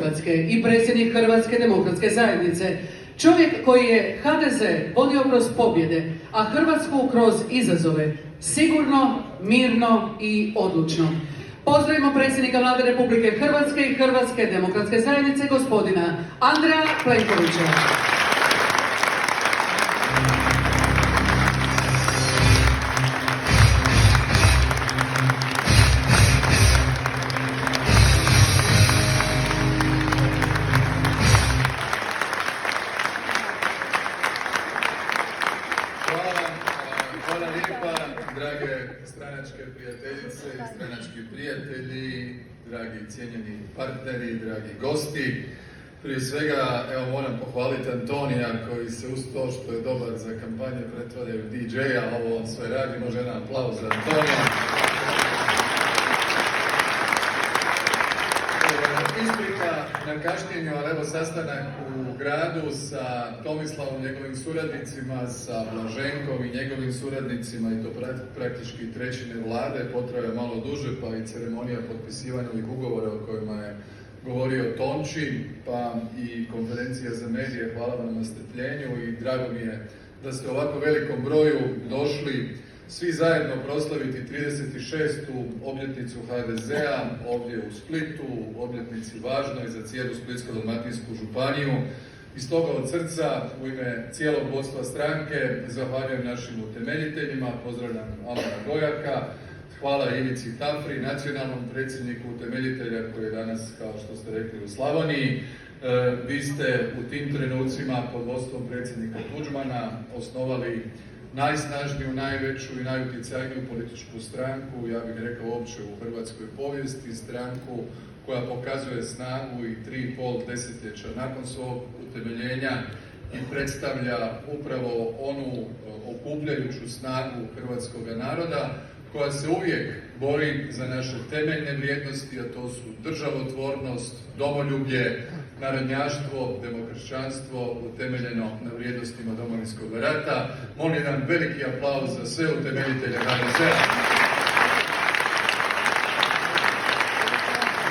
Hrvatske i predsjednik Hrvatske demokratske zajednice. Čovjek koji je HDZ vodio kroz pobjede, a Hrvatsku kroz izazove, sigurno, mirno i odlučno. Pozdravimo predsjednika Vlade Republike Hrvatske i Hrvatske demokratske zajednice, gospodina Andreja Plenkovića. Hvala lijepa, drage stranačke prijateljice i stranački prijatelji, dragi cijenjeni partneri, dragi gosti. Prije svega, evo moram pohvaliti Antonija koji se uz to što je dobar za kampanje pretvaraju DJ-a, ovo on sve radi, može jedan aplauz za Antonija. Isprika na kašnjenju, ali evo sastanak u gradu sa Tomislavom, njegovim suradnicima, sa Blaženkom i njegovim suradnicima i to praktički trećine vlade, potraje malo duže, pa i ceremonija potpisivanja ovih ugovora o kojima je govorio Tonči, pa i konferencija za medije. Hvala vam na strpljenju i drago mi je da ste u ovako velikom broju došli svi zajedno proslaviti 36. obljetnicu HDZ-a ovdje u Splitu, obljetnici važnoj za cijelu Splitsko-dalmatinsku županiju. I stoga od srca, u ime cijelog vodstva stranke, zahvaljujem našim utemeljiteljima, pozdravljam Alana Gojaka, hvala Ivici Tafri, nacionalnom predsjedniku utemeljitelja koji je danas, kao što ste rekli, u Slavoniji. Vi ste u tim trenucima pod vodstvom predsjednika Tuđmana osnovali najsnažniju, najveću i najutjecajniju političku stranku, ja bih rekao uopće u hrvatskoj povijesti, stranku koja pokazuje snagu i 3,5 desetljeća nakon svog utemeljenja i predstavlja upravo onu okupljajuću snagu hrvatskog naroda koja se uvijek bori za naše temeljne vrijednosti, a to su državotvornost, domoljublje, narodnjaštvo, demokršćanstvo utemeljeno na vrijednostima Domovinskog rata. Molim jedan veliki aplauz za sve utemeljitelje HDZ-a.